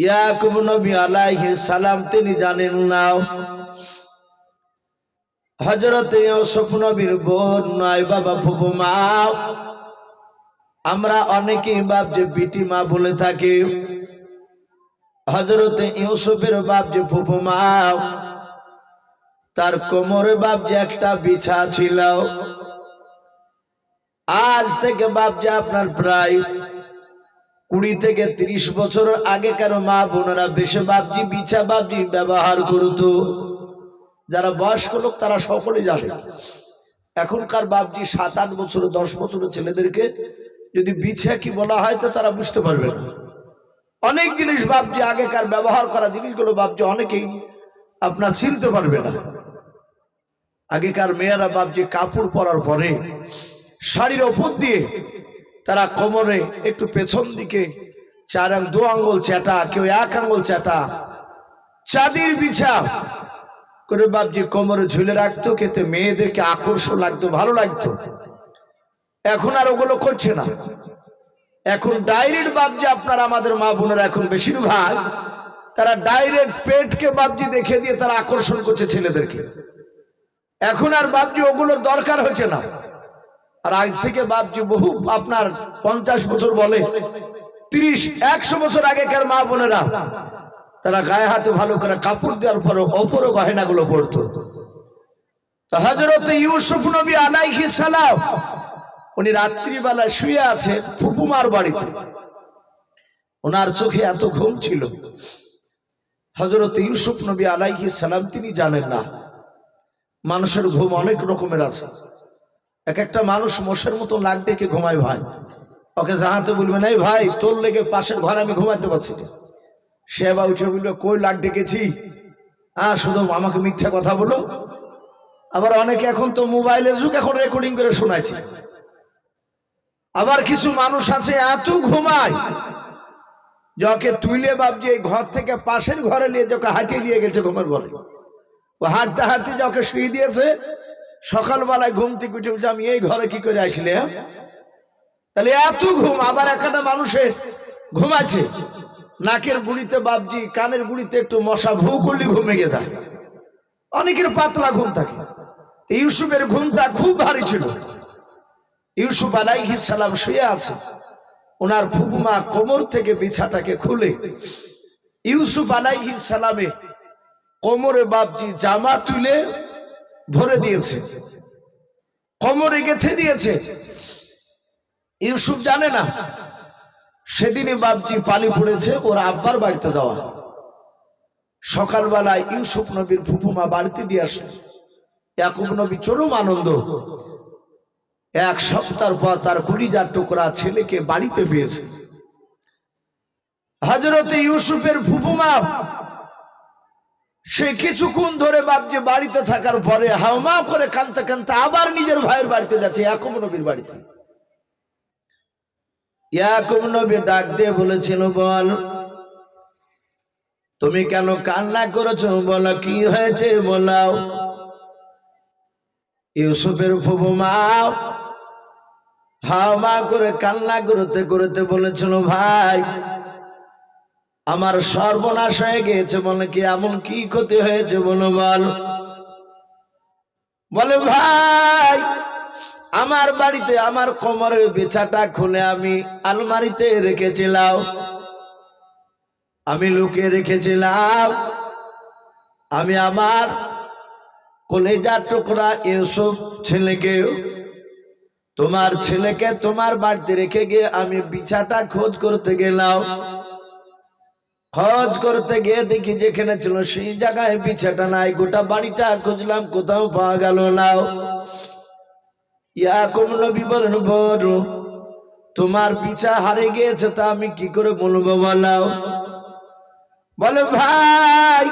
ইয়াকুব নবী আলাইহিস সালাম তিনি জানেন না হযরত ইউসুফ নবীর বোন নয় বাবা ফুফু মা। আমরা অনেকেই বাপ যে বিটি মা বলে থাকি। হযরত ইউসুফের বাপ যে ফুফু মা, তার কোমরে বাপ যে একটা বিছা ছিল। আজ থেকে বাপ যে আপনার প্রায় 20 থেকে 30 বছর আগেকার মা বোনেরা বেশি বাপজি বিছা বাপজি ব্যবহার করত। যারা বয়স্ক লোক তারা সকলেই জানে। এখনকার বাপজি 7-8 বছর 10 বছরের ছেলেদেরকে যদি বিছা কি বলা হয় তো তারা বুঝতে পারবে না। অনেক জিনিস বাপজি আগেকার ব্যবহার করা জিনিসগুলো বাপজি অনেকেই আপনার চিনতে পারবে না। আগেকার মেয়েরা বাপজি কাপড় পরার পরে শাড়ির ওপর দিয়ে তারা কোমরে একটু পেছন দিকে 2 আঙ্গুল চাটা, কেউ 1 আঙ্গুল চাটা, চাঁদির বিছা করে বাপজি কোমরে ঝুলে রাখতো, খেতে মেয়েদেরকে আকর্ষণ লাগতো, ভালো লাগতো। এখন আর ওগুলো করছে না। এখন ডাইরেক্ট বাপজি আপনার আমাদের মা বোনেরা এখন বেশিরভাগ তারা ডাইরেক্ট পেটকে বাপজি দেখে দিয়ে তারা আকর্ষণ করছে ছেলেদেরকে। এখন আর বাপজি ওগুলোর দরকার হচ্ছে না। আর আজ থেকে বাপজি বহু আপনার 50 বছর বলে 30-100 বছর আগেকার মা বোনেরা তারা গায়ে হাতে ভালো করে কাপড় দেওয়ার পরে অপরও গহেনাগুলো পড়তো। তো হযরত ইউসুফ নবী আলাইহিস সালাম উনি রাত্রিবেলা শুয়ে আছে ফুপুমার বাড়িতে। ওনার চোখে এত ঘুম ছিল। হযরত ইউসুফ নবী আলাইহিস সালাম তিনি জানেন না মানুষের ঘুম অনেক রকমের আছে। এক একটা মানুষ মশার মতো নাক ডেকে ঘুমায় ভাই। ওকে জাহাতে বলবেন এই ভাই তোর লেগে পাশের ঘরে আমি ঘুমাতে পারছি না। সে বা উঠে বললো কই লাগ ডেকেছি, শুধু আমাকে মিথ্যা কথা বলো। আবার অনেকে এখন তো মোবাইলের যুগ, এখন রেকর্ডিং করে শোনাইছে। আবার কিছু মানুষ আছে এত ঘুমায় যাকে তুইলে বাপজি এই ঘর থেকে পাশের ঘরে নিয়ে যাকে হাঁটিয়ে নিয়ে গেছে ঘুমের ঘরে। ও হাঁটতে হাঁটতে যাকে শুয়ে দিয়েছে, সকালবেলায় ঘুম থেকে উঠে বলছে আমি এই ঘরে কি করে আসলে। তাহলে এত ঘুম। আবার একটা মানুষের ঘুম আছে নাকের গুড়িতে বাপজি কানের গুড়িতে একটু মশা ভু করলে ঘুমে গে যায়। অনেকের পাতলা ঘুম থাকে। ইউসুফের ঘুমটা খুব ভারী ছিল। ইউসুফ আলাইহিস সালাম শুয়ে আছে, ওনার ফুফুমা কোমর থেকে বিছাটাকে খুলে ইউসুফ আলাইহিস সালামে কোমরে বাপজি জামা তুলে ভরে দিয়েছে, কোমরে গেঁথে দিয়েছে। ইউসুফ জানে না সেদিনই বাপজি পালি পড়েছে ওর আব্বার বাড়িতে যাওয়া। সকালবেলায় ইউসুফ নবীর ফুফুমা বাড়িতে দিয়ে আসে। ইয়াকুব নবী চরম আনন্দ। 1 সপ্তাহ পর তার কলিজার টুকরা ছেলেকে বাড়িতে পেয়েছে। হযরত ইউসুফের ফুফুমা সে কিছুক্ষণ ধরে বাপজি বাড়িতে থাকার পরে হাওমা করে কাঁদতে কাঁদতে আবার নিজের ভাইয়ের বাড়িতে যাচ্ছে, ইয়াকুব নবীর বাড়িতে। ইয়াকুব নবী ডাক দিয়ে বলেছিল বল তুমি কেন কান্না করেছো, বলো কি হয়েছে বলাও। ইউসুফের ফুফুমা হাওমা করে কান্না করতে করতে বলেছিল ভাই আমার সর্বনাশ হয়ে গেছে। বলে কি এমন কি ক্ষতি হয়েছে বলো বল। বলে ভাই আমার বাড়িতে আমার কোমরের বিছাটা খুলে আমি আলমারিতে রেখেছিলাম, আমি লুকিয়ে রেখেছিলাম। আমি আমার কলিজার টুকরা ইউসুফ ছেলেকে তোমার ছেলেকে তোমার বাড়িতে রেখে গিয়ে আমি বিছাটা খোঁজ করতে গেলাম। খোঁজ করতে গিয়ে দেখি যেখানে ছিল সেই জায়গায় বিছাটা নাই। গোটা বাড়িটা খুঁজলাম, কোথাও পাওয়া গেল না। ইয়াকুব নবী বলেন বড় তোমার বিছা হারিয়ে গিয়েছে তা আমি কি করে বলবো বলাও। বলে ভাই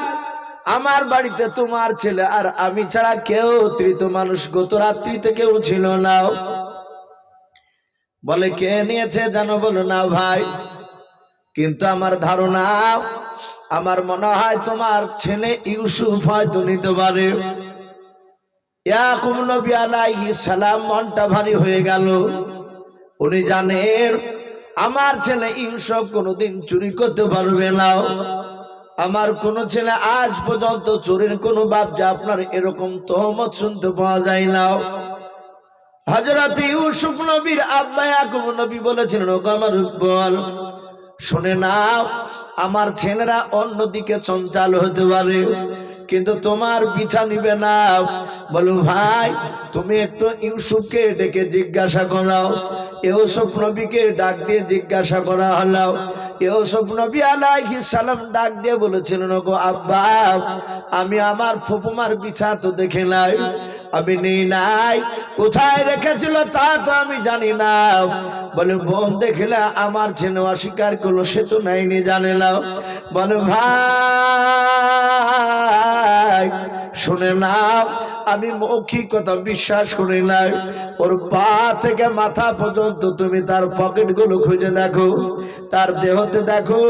আমার বাড়িতে তোমার ছেলে আর আমি ছাড়া কেউ তৃতীয় মানুষ গত রাত্রিতে কেউ ছিল না। বলে কে নিয়েছে জানো, বলো না ভাই, কিন্তু আমার ধারণা আমার মনে হয় তোমার ছেলে ইউসুফ হয়তো নিতে পারে। ইয়াকুব নবী আলাইহিস সালাম মনটা ভারী হয়ে গেল। উনি জানেন আমার ছেলে ইউসুফ কোনোদিন চুরি করতে পারবে না। আমার কোন ছেলে আজ পর্যন্ত চোরের কোনো বাপ আপনার এরকম তহমত শুনতে পাওয়া যায় না। হযরত ইউসুফ নবীর আব্বা ইয়াকুব নবী বলেছিলেন, ওগো আমার বল শুনে নাও, আমার ছেলেরা অন্যদিকে চঞ্চল হতে পারে কিন্তু তোমার পিছা নিবে না। বলো ভাই তুমি একটু ইউসুফকে ডেকে জিজ্ঞাসা করাও। ইউসুফ নবীকে ডাক দিয়ে জিজ্ঞাসা করা হলো। ইউসুফ নবী আলাইহিস সালাম ডাক দিয়ে বলেছিলেন, ওগো আব্বা আমি আমার ফুফুমার বিছা তো দেখে নাই, আমি নেই নাই, কোথায় রেখেছিল তা তো আমি জানি না। বলে বোন দেখলে আমার ছেলে অস্বীকার করলো, সে তো নেয়নি জানে না। বলে ভাই শুনে নাও, আমি মৌখিক কথা বিশ্বাস করি নাই, ওর পা থেকে মাথা পর্যন্ত তুমি তার পকেট গুলো খুঁজে দেখো, তার দেহতে দেখো।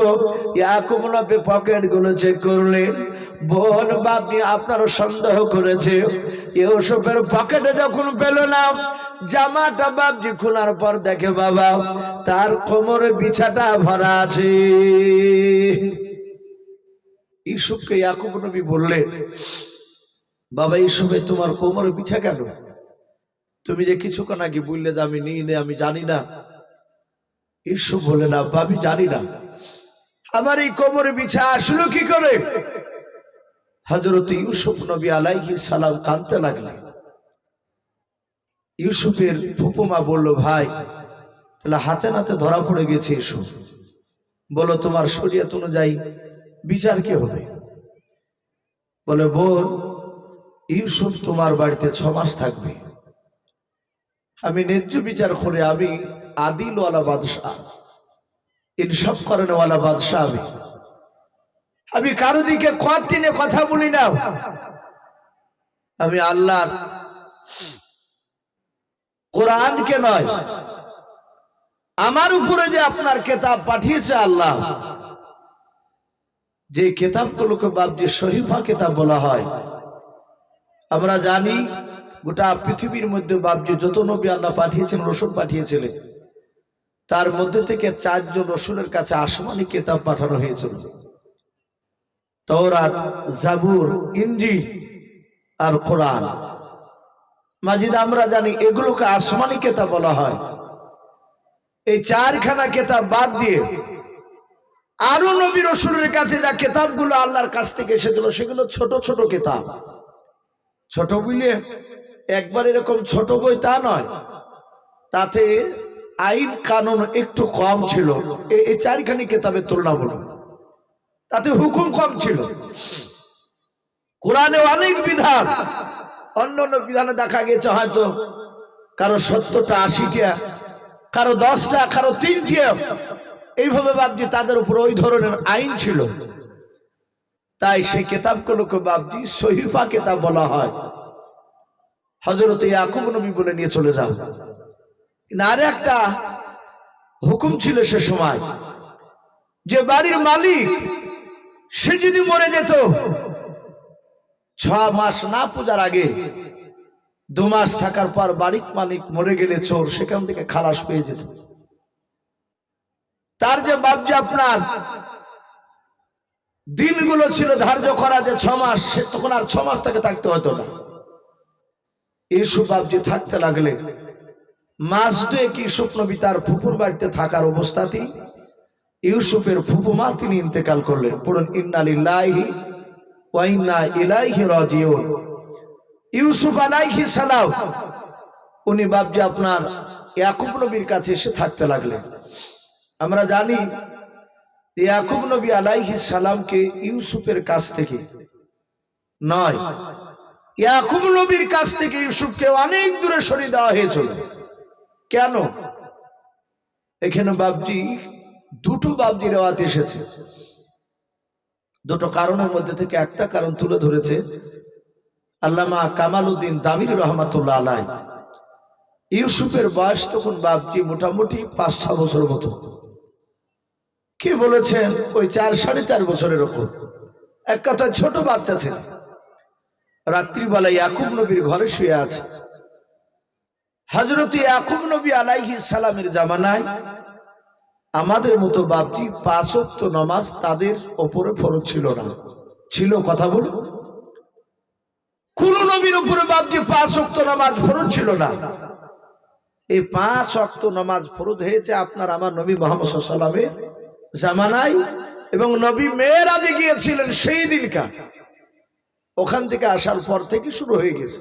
ইয়াকুব নবী পকেট গুলো চেক করলে বোন বাপনি আপনারও সন্দেহ করেছে। ইউসুফের পকেটে যখন পেল না, জামাটা বাপজি খোলার পর দেখে বাবা তার কোমরে বিছাটা ভরা আছে। ইউসুফকে ইয়াকুব নবী বললেন, বাবা ইউসুফে তোমার কোমরে বিছা কেন? তুমি যে কিছুক্ষণ আগে বললে যে আমি নিই, আমি জানি না। ইউসুফ বলে না আব্বা আমি জানি না, আমার এই কোমরে বিছা আসলো কি করে? হযরত ইউসুফ নবী আলাইহিস সালাম কাঁদতে লাগলেন। ইউসুফের ফুপুমা বলল, ভাই তাহলে হাতে নাতে ধরা পড়ে গেছে ইউসুফ, বলো তোমার শরীয়ত অনুযায়ী বিচার কি হবে? বলে বোন ইউসুফ তোমার বাড়িতে 6 মাস থাকবে। আমি ন্যায্য বিচার করে, আমি আদিল ওয়ালা বাদশাহ, ইনসাফ করেন ওয়ালা বাদশাহ, আমি কারো দিকে কট টেনে কথা বলি না। আমি আল্লাহর কোরআনকে নয়, আমার উপরে যে আপনার কিতাব পাঠিয়েছে আল্লাহ, যে কিতাবগুলোকে বাপজি শরীফা কিতাব বলা হয়। আমরা জানি গোটা পৃথিবীর মধ্যে বাপজি যত নবী আল্লাহ পাঠিয়েছেন, রসুল পাঠিয়েছিলেন, তার মধ্যে থেকে 4 জন রসুলের কাছে আসমানি কিতাব পাঠানো হয়েছিল, তাওরাত, জাবুর, ইনজিল আর কোরআন মাজিদ। আমরা জানি এগুলোকে আসমানি কিতাব বলা হয়। এই 4খানা কিতাব বাদ দিয়ে আরো নবী রসুলের কাছে যা কিতাবগুলো আল্লাহর কাছ থেকে এসেছিল সেগুলো ছোট ছোট কিতাব। ছোট বইলে একবার এরকম ছোট বই তা নয়, তাতে আইন কানুন একটু কম ছিল এই 4খানি কিতাবের তুলনামূলক, তাতে হুকুম কম ছিল। কোরআনে অনেক বিধান, অন্যান্য বিধানে দেখা গেছে হয়তো কারো 70টা 80টা, কারো 10টা, কারো 3টা, এইভাবে বাপজি তাদের উপর ওই ধরনের আইন ছিল। তাই সেই কিতাবগুলোকে বাপজি সহিফা কিতাব বলা হয়। হযরত ইয়াকুব নবী বলে নিয়ে চলে যাও। আর একটা হুকুম ছিল সে সময়, যে বাড়ির মালিক সে যদি মরে যেত 6 মাস না পূজার আগে, 2 মাস থাকার পর বাড়ির মালিক মরে গেলে চোর সেখান থেকে খালাস পেয়ে যেত। তার যে বাপজি আপনার দিনগুলো ছিল ধার্য করা যে 6 মাস, সে তখন আর 6 মাস তাকে থাকতে হতো না। ইউসুফ বাপজি থাকতে লাগলে মাস 2 ইউসুফ নবী তার ফুপুর বাড়িতে থাকার অবস্থাতেই ইউসুফের ফুপুমা তিনি ইন্তেকাল করলেন। পড়ুন ইন্না লিল্লাহি ওয়া ইন্না ইলাইহি রাজিউন। ইউসুফ আলাইহিস সালাম উনি বাপজি আপনার ইয়াকুব নবীর কাছে এসে থাকতে লাগলেন। আমরা জানি ইয়াকুব নবী আলাইহিস সালামকে ইউসুফের কাছ থেকে নয়, ইয়াকুব নবীর কাছ থেকে ইউসুফকে অনেক দূরে সরিয়ে দেওয়া হয়েছিল। কেন? এখানে বাপজি দুটো বাপজি রেওয়াত এসেছে। দুটো কারণের মধ্যে থেকে একটা কারণ তুলে ধরেছে আল্লামা কামালউদ্দিন দামির রহমাতুল্লাহ আলাইহি। ইউসুফের বয়স তখন বাপজি মোটামুটি 5-6 বছর মতো। কি বলেছেন? ওই 4-4.5 বছরের ওপর। এক কথা ছোট বাচ্চা ছিল। রাত্রিবেলা ইয়াকুব নবীর ঘরে শুয়ে আছে। হযরত ইয়াকুব নবী আলাইহিস সালামের জামানায় আমাদের মতো বাপজি 5 ওয়াক্ত নামাজ তাদের ওপরে ফরজ ছিল না। ছিল? কথা বলুন। কোন নবীর উপরে বাপজি 5 ওয়াক্ত নামাজ ফরজ ছিল না। এই 5 ওয়াক্ত নামাজ ফরজ হয়েছে আপনার আমার নবী মুহাম্মদ সাল্লাল্লাহু আলাইহি ওয়াসাল্লামের জামানায়, এবং নবী মেরাজে গিয়েছিলেন সেই দিনকা, ওখান থেকে আসার পর থেকে শুরু হয়ে গেছে।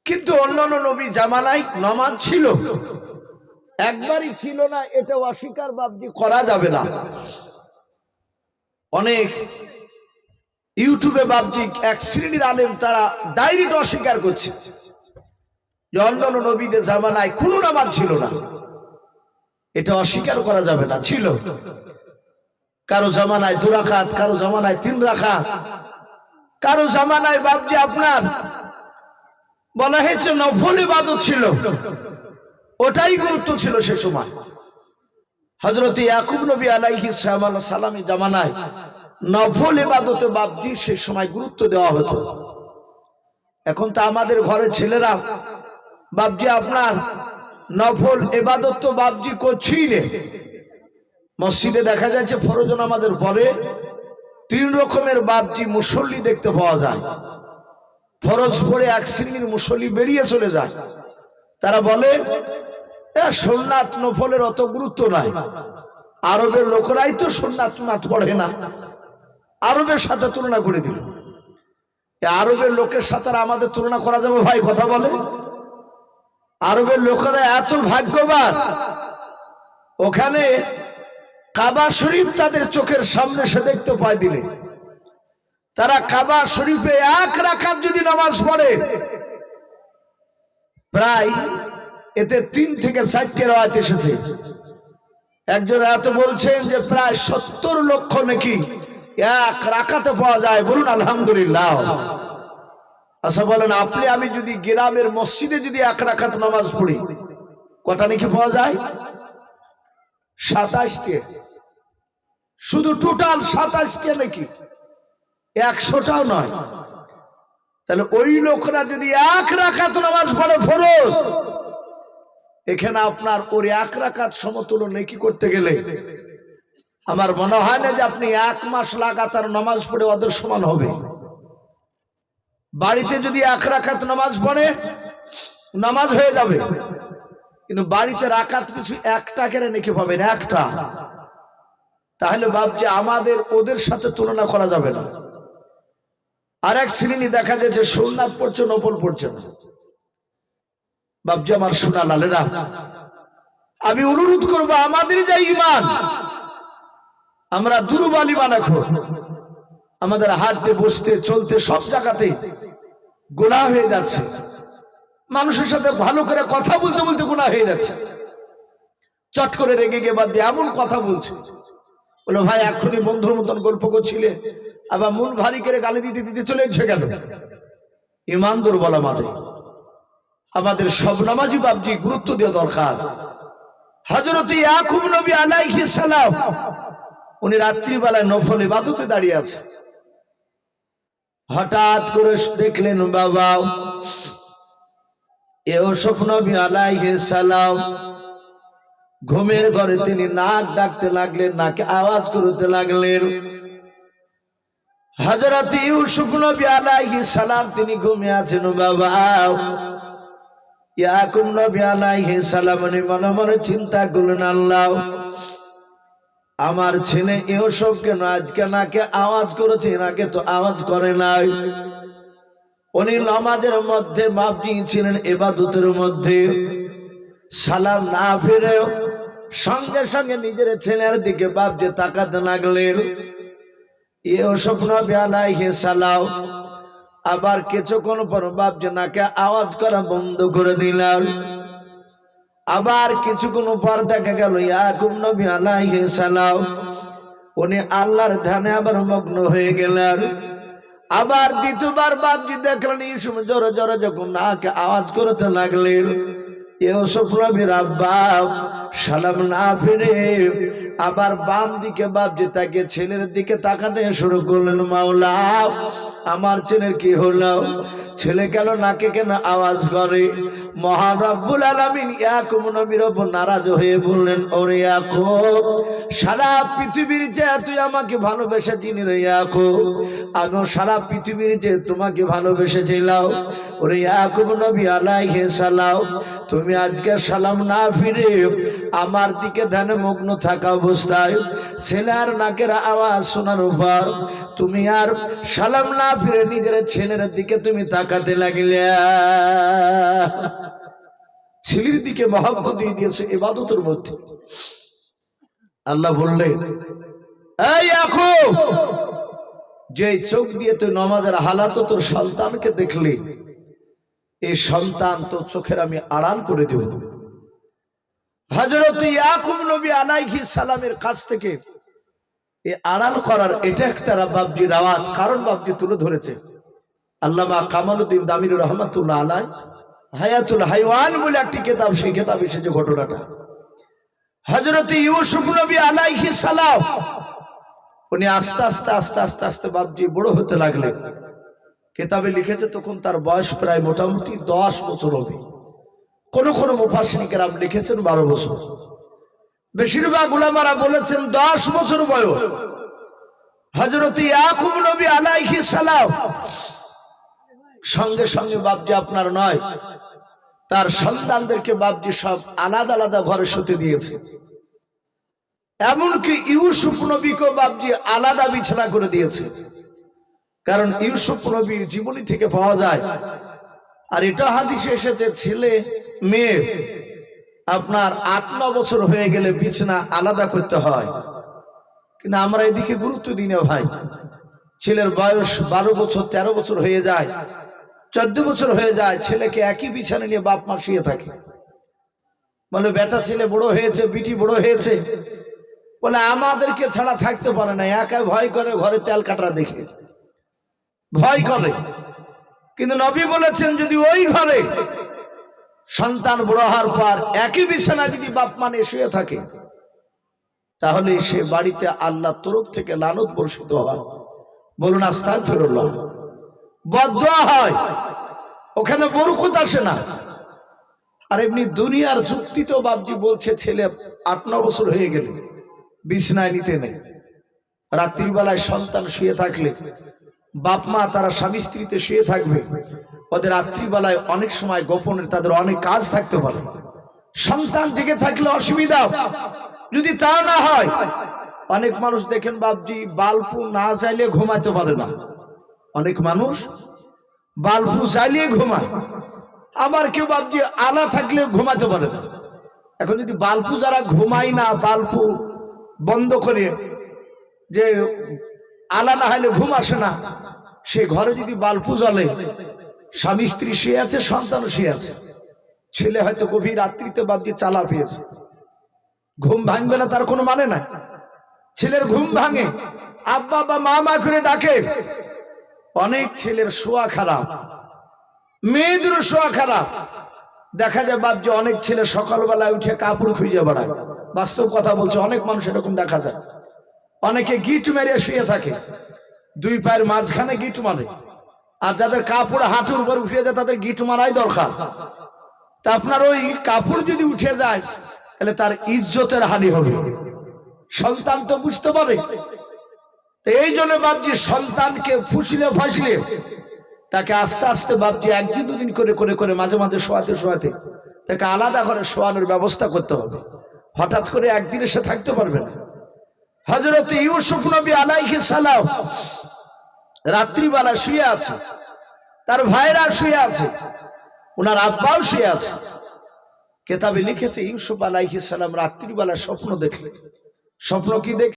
কিন্তু অন্যান্য নবী জামানায় নামাজ ছিল, একবারই ছিল না, এটা অস্বীকার বাপজি করা যাবে না। অনেক ইউটিউবে বাপজি এক শ্রেণীর আলেম তারা ডাইরেক্ট অস্বীকার করছে যে অন্যান্য নবীদের জামানায় কোনো নামাজ ছিল না। এটা অস্বীকার করা যাবে না, ছিল। কারো জামানায় 2 রাকাত, কারো জামানায় 3 রাকাত, কারো জামানায় বাপজি আপনার বলা হয়েছে নফল ইবাদত ছিল, ওটাই গুরুত্ব ছিল সে সময়। হযরত ইয়াকুব নবী আলাইহিস সালামের জামানায় নফল ইবাদতে বাপজি সে সময় গুরুত্ব দেওয়া হতো। এখন তো আমাদের ঘরে ছেলেরা বাপজি আপনার নফল ইবাদত তো বাপজি করছেই না। মসজিদে দেখা যাচ্ছে ফরজ নামাজের পরে 3 রকমের বাপজি মুসল্লি দেখতে পাওয়া যায়। ফরজ পড়ে এক শ্রেণীর মুসল্লি বেরিয়ে চলে যায়, তারা বলে সুন্নাত নফলের অত গুরুত্ব নাই, আরবের লোকেরাই তো সুন্নাত নাত পড়ে না। আরবের সাথে তুলনা করে দিল। আরবের লোকের সাথে আমাদের তুলনা করা যাবে ভাই? কথা বলে। আরবের লোকেরা এত ভাগ্যবান, ওখানে কাবা শরীফ তাদের চোখের সামনে সে দেখতে পায় দিলে। তারা কাবা শরীফে 1 রাকাত যদি নামাজ পড়ে, প্রায় এতে 3 থেকে 4টি রাওয়াত এসেছে। একজন এত বলছেন যে প্রায় 70 লক্ষ নাকি 1 রাকাতে পাওয়া যায়। বলুন আলহামদুলিল্লাহ। আচ্ছা বলেন, আপনি আমি যদি গ্রামের মসজিদে যদি 1 রাকাত নামাজ পড়ি, কটা নাকি পাওয়া যায়? 27টি। শুধু টোটাল 27টি নাকি, 100টাও নয়। তাহলে ওই লোকরা যদি 1 রাকাত নামাজ পড়ে ফরজ, এখানে আপনার ওর 1 রাকাত সমতুল্য নেকি করতে গেলে আমার মনে হয় না যে আপনি 1 মাস লাগাতার নামাজ পড়ে ওদের সমান হবে। বাড়িতে যদি 1 রাকাত নামাজ পড়ে নামাজ হয়ে যাবে, কিন্তু বাড়িতে রাকাত পিছু 1টা করে নেকি পাবেন, 1টা। তাহলে বাপজি আমাদের ওদের সাথে তুলনা করা যাবে না। আর এক শ্রেণী দেখা যাচ্ছে সুন্নাত পড়ছে, নফল পড়ছে না। বাপজি আমার সোনা লালেরা, আমি অনুরোধ করবো আমাদের যে ঈমান, আমরা দুর্বল ঈমান। এখন আমাদের হাঁটতে বসতে চলতে সব জায়গাতে গুনাহ হয়ে যাচ্ছে। মানুষের সাথে ভালো করে কথা বলতে বলতে গুনাহ হয়ে যাচ্ছে। চট করে রেগে গিয়ে বাপজি এমন কথা বলছে, বলো ভাই এখনই বন্ধুর মতন গল্প করছিলে, আবার মন ভারী করে গালি দিতে দিতে চলে গেল। ঈমান দুর্বল আমাদের সব নামাজি বাপজি গুরুত্ব দেওয়া দরকার। হযরত ইয়াকুব নবী আলাইহিস সালাম উনি রাত্রিবেলায় নফল ইবাদতে দাঁড়িয়ে আছে। হঠাৎ করে দেখলেন বাবা ইউসুফ নবী আলাইহিস সালাম ঘুমের ঘরে তিনি নাক ডাকতে লাগলেন, নাকে আওয়াজ করতে লাগলেন। হযরত ইউসুফ নবী আলাইহিস সালাম তিনি ঘুমিয়ে আছেন। বাবা ইয়াকুব নবী আলাইহিস সালাম মনে মনে চিন্তা করলেন, আল্লাহ আমার ছেলে ইউসুফ কেন আজকে নাকে আওয়াজ করেছে, নাকে তো আওয়াজ করে নাই। উনি নামাজের মধ্যে বাপজি ছিলেন, ইবাদতের মধ্যে। সালাম না ফিরে সঙ্গে সঙ্গে নিজের ছেলের দিকে বাপজি তাকাতে লাগলেন। ইউসুফ নবী আলাইহিস সালাম আবার কিছুক্ষণ পর বাপজি নাকে আওয়াজ করা বন্ধ করে দিলেন। আবার কিছুক্ষণ পর দেখা গেল ইয়াকুব নবী আলাইহিস সালাম উনি আল্লাহর ধ্যানে আবার মগ্ন হয়ে গেলেন। আবার দ্বিতীয়বার বাপজি দেখলেন ইউসুফ জোরে জোরে যখন নাকে আওয়াজ করতে লাগলেন। ইউসুফ নবীর আব্বা সালাম না ফিরে আবার বাম দিকে বাপজি তাকে ছেলের দিকে তাকাতে শুরু করলেন। মাওলা আমার ছেলের কি হলো, ছেলে কেন নাকে কেন আওয়াজ করে? মহান রব্বুল আলামিন ইয়াকুব নবীর উপর নারাজ হয়ে বললেন, ওরে ইয়াকুব, সারা পৃথিবীর যে তুই আমাকে ভালোবেসেছিস রে ইয়াকুব, আমিও সারা পৃথিবীর যে তোমাকে ভালোবেসেছিলাম। ওরে ইয়াকুব নবী আলাইহিস সালাম, তুমি আজকে সালাম না ফিরে আমার দিকে ধ্যানে মগ্ন থাকা অবস্থায় ছেলের নাকের আওয়াজ শোনার উপর তুমি আর সালাম না ফিরে নিজের ছেলের দিকে তুমি তাকাতে লাগলে। ছেলের দিকে মহব্বত দিয়ে দিয়েছে ইবাদতের মধ্যে। আল্লাহ বললেন, এই ইয়াকুব, যে চোখ দিয়ে তুই নামাজের হালাত তোর সন্তানকে দেখলি, এই সন্তান তোর চোখের আমি আড়াল করে দেব। হযরত ইয়াকুব নবী আলাইহিস সালামের কাছ থেকে এই আড়াল করার এটা একটা বাবজি রাওয়াত, কারণ বাবজি তুলে ধরেছে আল্লামা কামালউদ্দিন দামির রহমাতুল্লাহ আলাইহি হায়াতুল হাইওয়ান বলে একটি কিতাব, সেই কিতাবে এসেছে ঘটনাটা। হযরত ইউসুফ নবী আলাইহিস সালাম উনি আস্তে আস্তে আস্তে আস্তে আস্তে বাবজি বড় হতে লাগলেন। কিতাবে লিখেছে তখন তার বয়স প্রায় মোটামুটি 10 বছর হবে। কোন কোন মুফাসসির কেরাম লিখেছেন 12 বছর, বেশিরভাগ উলামারা বলেছেন 10 বছর বয়স। হযরত ইয়াকুব নবী আলাইহিস সালাম সঙ্গে সঙ্গে বাবজি আপনার নয়, তার সন্তানদেরকে বাবজি সব আলাদা আলাদা ঘরে শুতে দিয়েছে। এমনকি ইউসুফ নবীকেও বাবজি আলাদা বিছানা করে দিয়েছে, কারণ ইউসুফ নবীর জীবনী থেকে পাওয়া যায়, আর এটা হাদিসে এসেছে, ছেলে মেয়ে আপনার 8-9 বছর হয়ে গেলে বিছানা আলাদা করতে হয়। কিন্তু আমরা এদিকে গুরুত্ব দিই না ভাই। ছেলের বয়স 12 বছর 13 বছর হয়ে যায়, 14 বছর হয়ে যায়, ছেলেকে একই বিছানা নিয়ে বাপ মা শুয়ে থাকে। বলে বেটা ছেলে বড় হয়েছে, বিটি বড় হয়েছে, বলে আমাদেরকে ছাড়া থাকতে পারে না, একা ভয় করে, ঘরে তেল কাটা দেখে ভয় করে। কিন্তু নবী বলেছেন, যদি ওই ঘরে সন্তান বড় হওয়ার পর একই বিছানা যদি বাপ মা নিয়ে শুয়ে থাকে, তাহলে সে বাড়িতে আল্লাহর তরফ থেকে লানত বর্ষিত হয়। বলুন আস্তাগফিরুল্লাহ। বদদুয়া হয়, ওখানে বরকত আসে না। আর এমনি দুনিয়ার যুক্তিতেও বাপজি বলছে, ছেলে 8-9 বছর হয়ে গেলে বিছানায় নিতে নেই। রাত্রিবেলায় সন্তান শুয়ে থাকলে বাপ মা তারা স্বামী স্ত্রীতে শুয়ে থাকবে, ওদের রাত্রিবেলায় অনেক সময় গোপনের তাদের অনেক কাজ থাকতে পারে। সন্তান জেগে থাকলে অসুবিধা, যদি তা না হয়, অনেক মানুষ দেখেন বাপজি বাল্বু না চাইলে ঘুমাতে পারে না। অনেক মানুষ বাল্বু চাইলে ঘুমায়, আবার কেউ বাপজি আলা থাকলে ঘুমাতে পারে না। এখন যদি বাল্বু যারা ঘুমায় না, বাল্বু বন্ধ করে, যে আলা না হলে ঘুম আসে না, সে ঘরে যদি বাল্বু জ্বলে, স্বামী স্ত্রী শুয়ে আছে, সন্তানও শুয়ে আছে, ছেলে হয়তো গভীর রাত্রিতে বাপজি চালা পেয়েছে, ঘুম ভাঙবে না তার কোনো মানে নাই। ছেলের ঘুম ভাঙে, আব্বা বা মা মা করে ডাকে। অনেক ছেলের শোয়া খারাপ, মেয়েদেরও শোয়া খারাপ। দেখা যায় বাপজি অনেক ছেলে সকালবেলায় উঠে কাপড় খুঁজে বেড়ায়। বাস্তব কথা বলছে, অনেক মানুষ এরকম দেখা যায়। অনেকে গিট মেরে শুয়ে থাকে, 2 পায়ের মাঝখানে গিট মারে। আর যাদের কাপড় হাঁটুর উপর উঠে যায় তাদের গিট মারাই দরকার। তা আপনার ওই কাপড় যদি উঠে যায় তাহলে তার ইজ্জতের হানি হবে। সন্তান তো বুঝতে পারে, তো এই জন্য বাপজি সন্তানকে ফুসলে ফাসলে তাকে আস্তে আস্তে বাপজি 1-2 দিন করে করে করে মাঝে মাঝে শোয়াতে শোয়াতে তাকে আলাদা করে শোয়ানোর ব্যবস্থা করতে হবে। হঠাৎ করে একদিন এসে থাকতে পারবে না। হযরত ইউসুফ নবী আলাইহিস সালাম রাত্রিবেলা শুয়ে আছে, তার ভাইরা শুয়ে আছে, ওনার আব্বাও শুয়ে আছে। কিতাবে লিখেছে ইউসুফ আলাইহিস সালাম রাত্রিবেলা স্বপ্ন দেখলেন। স্বপ্ন কি দেখলেন?